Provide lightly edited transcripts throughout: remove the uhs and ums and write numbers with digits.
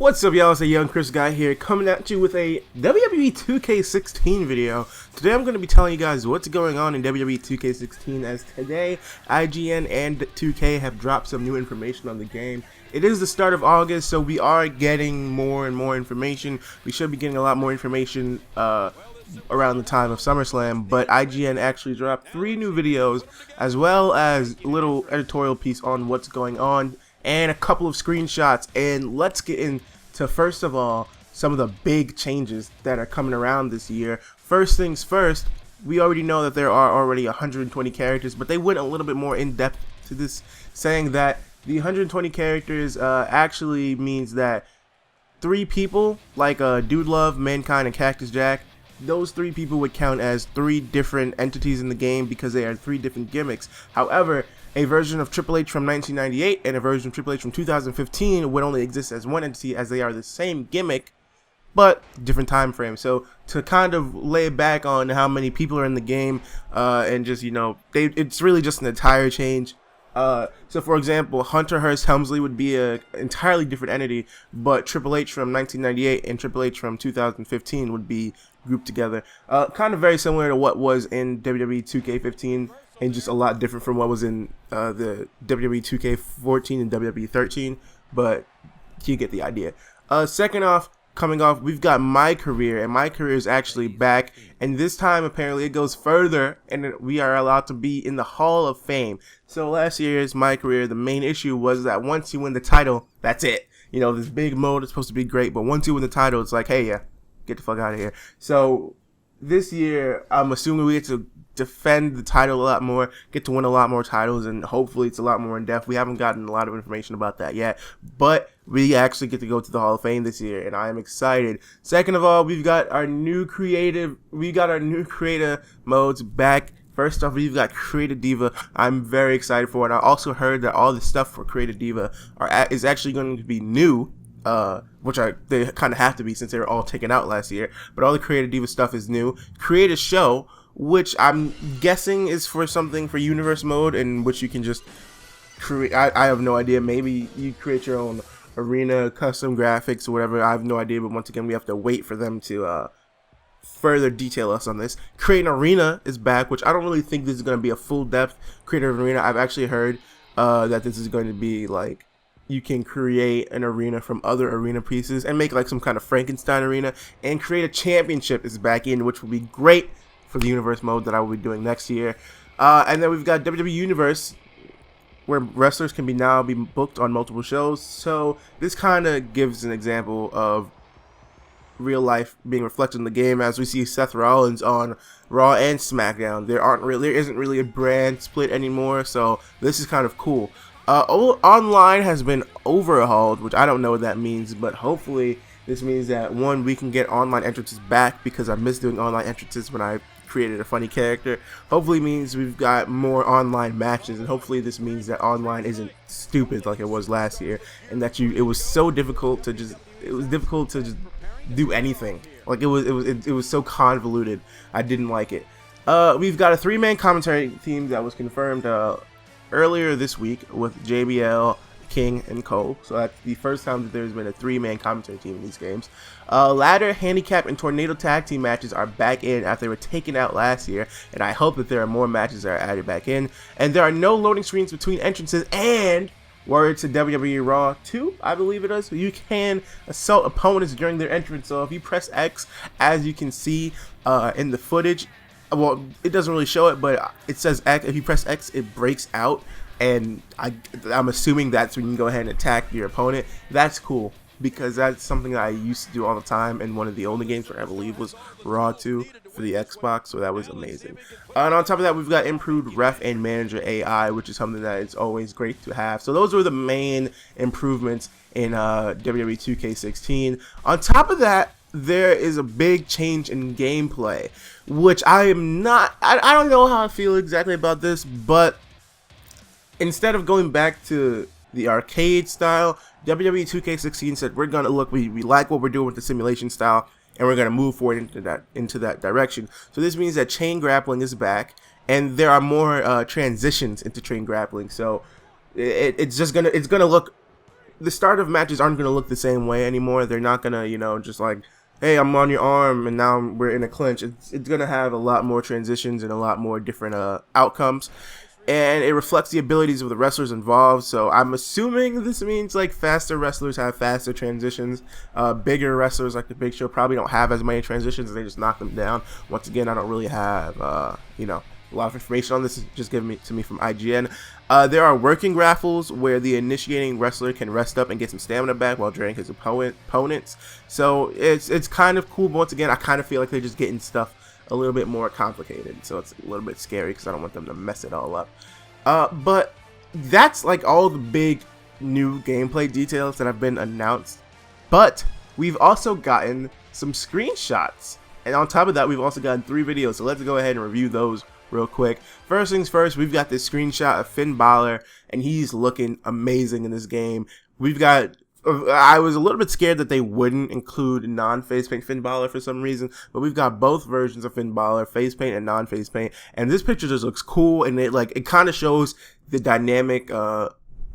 What's up, y'all? It's a young Chris guy here coming at you with a WWE 2K16 video. Today I'm going to be telling you guys what's going on in WWE 2K16, as today IGN and 2K have dropped some new information on the game. It is the start of August, so we are getting more and more information. We should be getting a lot more information around the time of SummerSlam, but IGN actually dropped 3 new videos as well as a little editorial piece on what's going on and a couple of screenshots. And let's get into, first of all, some of the big changes that are coming around this year. First things first, we already know that there are already 120 characters, but they went a little bit more in depth to this, saying that the 120 characters actually means that 3 people, like Dude Love, Mankind, and Cactus Jack, those 3 people would count as 3 different entities in the game because they are 3 different gimmicks. However, a version of Triple H from 1998 and a version of Triple H from 2015 would only exist as one entity, as they are the same gimmick but different time frame. So to kind of lay back on how many people are in the game and just, you know, it's really just an entire change. So for example, Hunter Hearst Helmsley would be a entirely different entity, but Triple H from 1998 and Triple H from 2015 would be grouped together. Kind of very similar to what was in WWE 2K15, and just a lot different from what was in the WWE 2K14 and WWE 13, but you get the idea. Second off, coming off, we've got My Career, and My Career is actually back, and this time apparently it goes further, and we are allowed to be in the Hall of Fame. So last year's My Career, the main issue was that once you win the title, that's it. You know, this big mode is supposed to be great, but once you win the title, it's like, hey, yeah, get the fuck out of here. So this year, I'm assuming we get to defend the title a lot more, get to win a lot more titles, and hopefully it's a lot more in depth. We haven't gotten a lot of information about that yet, but we actually get to go to the Hall of Fame this year, and I am excited. Second of all, we've got our new creative modes back. First off, we've got Creative Diva. I'm very excited for it. I also heard that all the stuff for Creative Diva is actually going to be new, which they kind of have to be since they were all taken out last year. But all the Creative Diva stuff is new. Create a Show, which I'm guessing is for something for Universe mode, in which you can just create. I have no idea. Maybe you create your own arena, custom graphics, or whatever. I have no idea. But once again, we have to wait for them to further detail us on this. Create an Arena is back, which I don't really think this is going to be a full depth creative arena. I've actually heard that this is going to be like, you can create an arena from other arena pieces and make like some kind of Frankenstein arena, and Create a Championship is back in, which will be great for the Universe mode that I will be doing next year. And then we've got WWE Universe, where wrestlers can now be booked on multiple shows. So this kind of gives an example of real life being reflected in the game, as we see Seth Rollins on Raw and SmackDown. There isn't really a brand split anymore, so this is kind of cool. Online has been overhauled, which I don't know what that means, but hopefully this means that, one, we can get online entrances back, because I miss doing online entrances when I created a funny character. Hopefully means we've got more online matches, and hopefully this means that online isn't stupid like it was last year, and that it was difficult to just do anything. Like it was so convoluted. I didn't like it. We've got a 3-man commentary team that was confirmed earlier this week with JBL, King, and Cole. So that's the first time that there's been a 3-man commentary team in these games. Ladder, handicap, and tornado tag team matches are back in after they were taken out last year, and I hope that there are more matches that are added back in. And there are no loading screens between entrances, and word to WWE Raw 2, I believe it is, you can assault opponents during their entrance. So if you press X, as you can see in the footage, well, it doesn't really show it, but it says X. If you press X, it breaks out, and I'm assuming that's when you can go ahead and attack your opponent. That's cool, because that's something that I used to do all the time in one of the older games, where I believe was Raw 2 for the Xbox, so that was amazing. And on top of that, we've got improved ref and manager AI, which is something that is always great to have. So those were the main improvements in WWE 2K16. On top of that, there is a big change in gameplay, which I don't know how I feel exactly about this, but instead of going back to the arcade style, WWE 2K16 said, we're gonna we like what we're doing with the simulation style, and we're gonna move forward into that direction. So this means that chain grappling is back, and there are more transitions into chain grappling. So it's gonna look the start of matches aren't going to look the same way anymore. They're not going to, you know, just like, hey, I'm on your arm and now we're in a clinch. It's going to have a lot more transitions and a lot more different outcomes. And it reflects the abilities of the wrestlers involved. So I'm assuming this means like faster wrestlers have faster transitions. Bigger wrestlers like the Big Show probably don't have as many transitions. They just knock them down. Once again, I don't really have, you know, a lot of information on this. Is just given to me from IGN. There are working grapples where the initiating wrestler can rest up and get some stamina back while draining his opponents. So it's kind of cool. But once again, I kind of feel like they're just getting stuff a little bit more complicated, so it's a little bit scary because I don't want them to mess it all up. But that's like all the big new gameplay details that have been announced. But we've also gotten some screenshots, and on top of that, we've also gotten 3 videos. So let's go ahead and review those real quick. First things first, we've got this screenshot of Finn Bálor, and he's looking amazing in this game. We've got I was a little bit scared that they wouldn't include non-face paint Finn Bálor for some reason, but we've got both versions of Finn Bálor, face paint and non-face paint, and this picture just looks cool, and it kind of shows the dynamic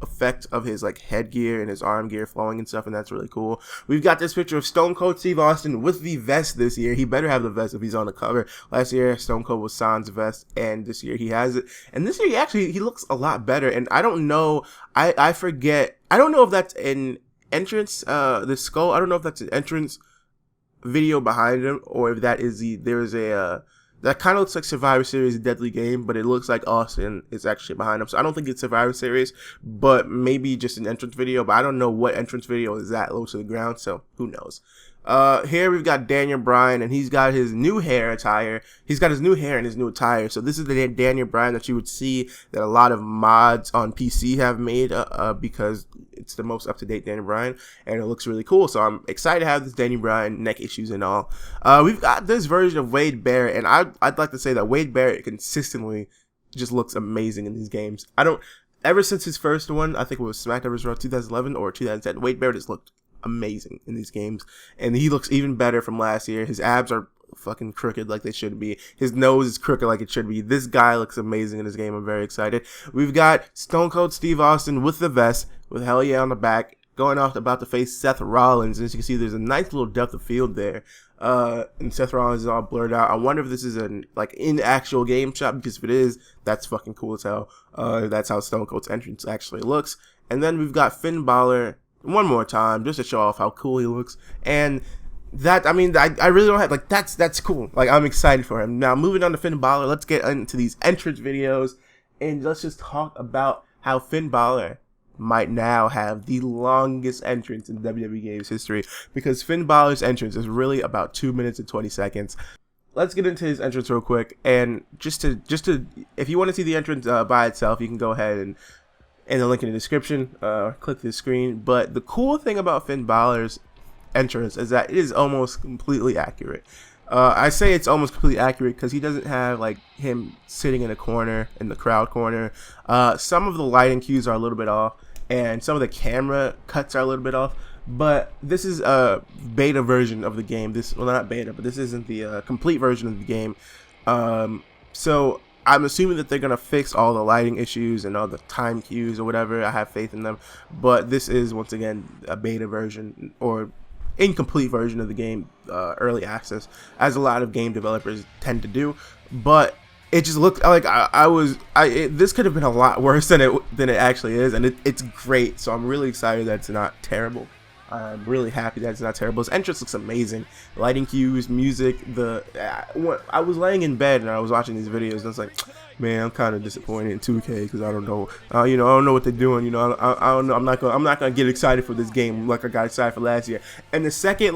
effect of his like headgear and his arm gear flowing and stuff, and that's really cool. We've got this picture of Stone Cold Steve Austin with the vest this year. He better have the vest if he's on the cover. Last year Stone Cold was sans vest, and this year he has it, and this year he looks a lot better. And I don't know, I forget, I don't know if that's an entrance, the skull, I don't know if that's an entrance video behind him or if that is there's a that kind of looks like Survivor Series Deadly Game, but it looks like Austin is actually behind him. So I don't think it's Survivor Series, but maybe just an entrance video. But I don't know what entrance video is that low to the ground, so who knows. Here we've got Daniel Bryan, and he's got his new hair attire. He's got his new hair and his new attire. So this is the Daniel Bryan that you would see that a lot of mods on PC have made, because it's the most up-to-date Daniel Bryan, and it looks really cool. So I'm excited to have this Daniel Bryan neck issues and all. We've got this version of Wade Barrett, and I'd like to say that Wade Barrett consistently just looks amazing in these games. Ever since his first one, I think it was SmackDown vs. Raw 2011 or 2010, Wade Barrett has looked amazing in these games, and he looks even better from last year. His abs are fucking crooked like they should be. His nose is crooked like it should be. This guy looks amazing in this game. I'm very excited. We've got Stone Cold Steve Austin with the vest, with Hell Yeah on the back, going off about to face Seth Rollins. And as you can see, there's a nice little depth of field there. And Seth Rollins is all blurred out. I wonder if this is an in actual game shot, because if it is, that's fucking cool as hell. That's how Stone Cold's entrance actually looks. And then we've got Finn Bálor one more time just to show off how cool he looks. And that, I mean, I really don't have, that's cool. I'm excited for him. Now, moving on to Finn Bálor, let's get into these entrance videos, and let's just talk about how Finn Bálor might now have the longest entrance in WWE Games history, because Finn Bálor's entrance is really about 2 minutes and 20 seconds. Let's get into his entrance real quick, and just to if you want to see the entrance by itself, you can go ahead and the link in the description, click the screen. But the cool thing about Finn Bálor's entrance is that it is almost completely accurate. I say it's almost completely accurate because he doesn't have him sitting in a corner, in the crowd corner. Some of the lighting cues are a little bit off, and some of the camera cuts are a little bit off. But this is a beta version of the game. Well, not beta, but this isn't the complete version of the game. So I'm assuming that they're going to fix all the lighting issues and all the time cues or whatever. I have faith in them. But this is, once again, a beta version or incomplete version of the game, early access, as a lot of game developers tend to do. But it just looked like this could have been a lot worse than it actually is, and it's great. So I'm really excited that it's not terrible. I'm really happy that it's not terrible. His entrance looks amazing. Lighting cues, music. I was laying in bed and I was watching these videos, and I was like, man, I'm kind of disappointed in 2K because I don't know, I don't know what they're doing. I don't know. I'm not gonna get excited for this game like I got excited for last year. And the second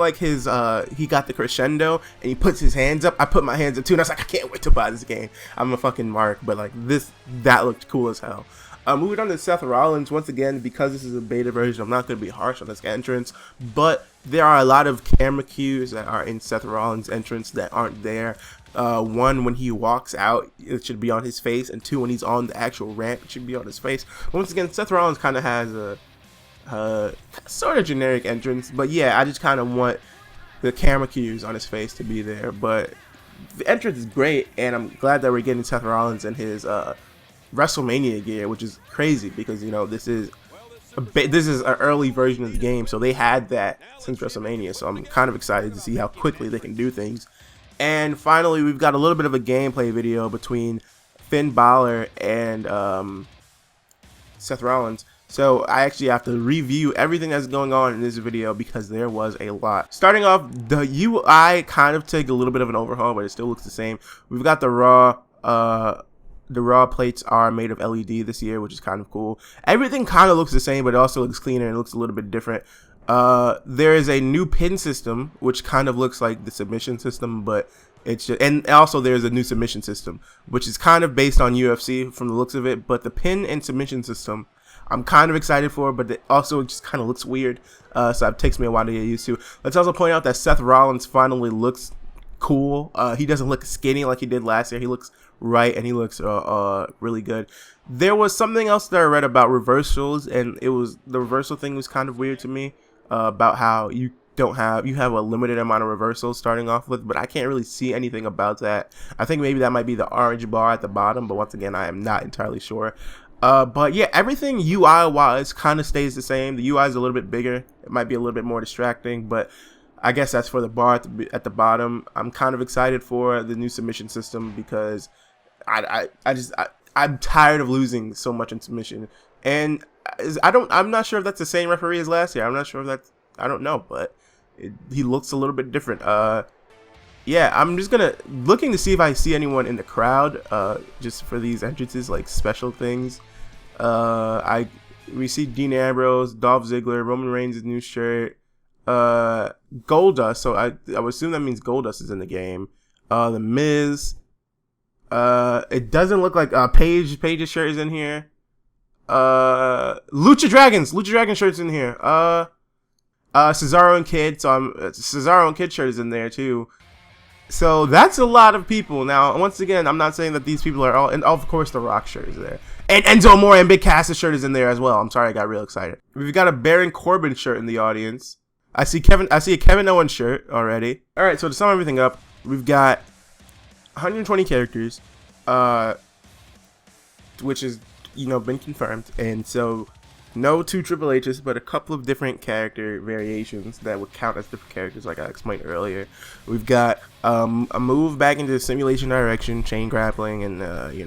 he got the crescendo and he puts his hands up, I put my hands up too, and I was like, I can't wait to buy this game. I'm a fucking mark, but that looked cool as hell. Moving on to Seth Rollins, once again, because this is a beta version, I'm not going to be harsh on this entrance, but there are a lot of camera cues that are in Seth Rollins' entrance that aren't there. One, when he walks out, it should be on his face, and two, when he's on the actual ramp, it should be on his face. Once again, Seth Rollins kind of has a sort of generic entrance, but yeah, I just kind of want the camera cues on his face to be there. But the entrance is great, and I'm glad that we're getting Seth Rollins in his WrestleMania gear, which is crazy because this is this is an early version of the game, so they had that since WrestleMania. So I'm kind of excited to see how quickly they can do things. And finally, we've got a little bit of a gameplay video between Finn Balor and Seth Rollins. So I actually have to review everything that's going on in this video because there was a lot. Starting off, the UI kind of took a little bit of an overhaul, but it still looks the same. We've got the Raw plates are made of LED this year, which is kind of cool. Everything kind of looks the same, but it also looks cleaner and it looks a little bit different. There is a new pin system, which kind of looks like the submission system, but it's just, and also there's a new submission system, which is kind of based on UFC from the looks of it. But the pin and submission system, I'm kind of excited for, but it also just kind of looks weird. So it takes me a while to get used to. Let's also point out that Seth Rollins finally looks cool. He doesn't look skinny like he did last year. He looks right, and he looks really good. There was something else that I read about reversals, and it was the reversal thing was kind of weird to me, about how you have a limited amount of reversals starting off with, but I can't really see anything about that. I think maybe that might be the orange bar at the bottom, but once again, I am not entirely sure. But yeah, everything UI wise kind of stays the same. The UI is a little bit bigger. It might be a little bit more distracting, but I guess that's for the bar at the bottom. I'm kind of excited for the new submission system because I'm tired of losing so much in submission, and I'm not sure if that's the same referee as last year. I'm not sure if that's, I don't know, but he looks a little bit different. Yeah, I'm just looking to see if I see anyone in the crowd, just for these entrances, like special things. We see Dean Ambrose, Dolph Ziggler, Roman Reigns' new shirt, Goldust. So I would assume that means Goldust is in the game. The Miz. It doesn't look like Paige's shirt is in here. Lucha Dragon shirt's in here. Cesaro and Kid. So Cesaro and Kid shirt is in there too. So that's a lot of people. Now, once again, I'm not saying that these people are all, and of course the Rock shirt is there. And Enzo Amore and Big Cass's shirt is in there as well. I'm sorry, I got real excited. We've got a Baron Corbin shirt in the audience. I see a Kevin Owens shirt already. All right, so to sum everything up, we've got 120 characters, which is, been confirmed. And so no 2 Triple H's, but a couple of different character variations that would count as different characters, like I explained earlier. We've got a move back into the simulation direction, chain grappling, and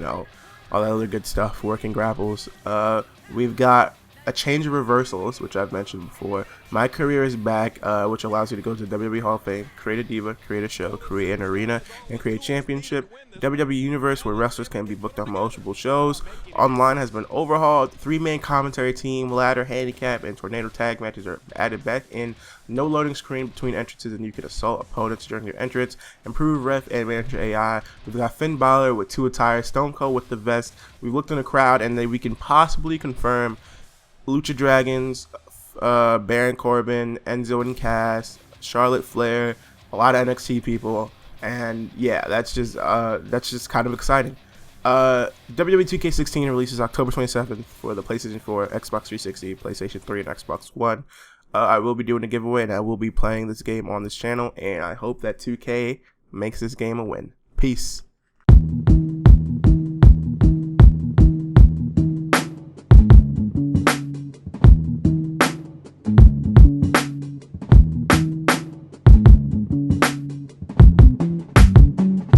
all that other good stuff, working grapples. We've got a change of reversals, which I've mentioned before. My Career is back, which allows you to go to the WWE Hall of Fame, create a diva, create a show, create an arena, and create a championship. The WWE Universe, where wrestlers can be booked on multiple shows. Online has been overhauled. 3-man commentary team, ladder, handicap, and tornado tag matches are added back in. No loading screen between entrances, and you can assault opponents during your entrance. Improved ref and manager AI. We've got Finn Balor with 2 attires, Stone Cold with the vest. We've looked in the crowd, and then we can possibly confirm Lucha Dragons, Baron Corbin, Enzo and Cass, Charlotte Flair, a lot of NXT people, and yeah, that's just kind of exciting. WWE 2K16 releases October 27th for the PlayStation 4, Xbox 360, PlayStation 3, and Xbox One. I will be doing a giveaway, and I will be playing this game on this channel, and I hope that 2K makes this game a win. Peace.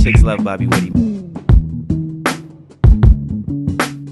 Chicks love Bobby Woody.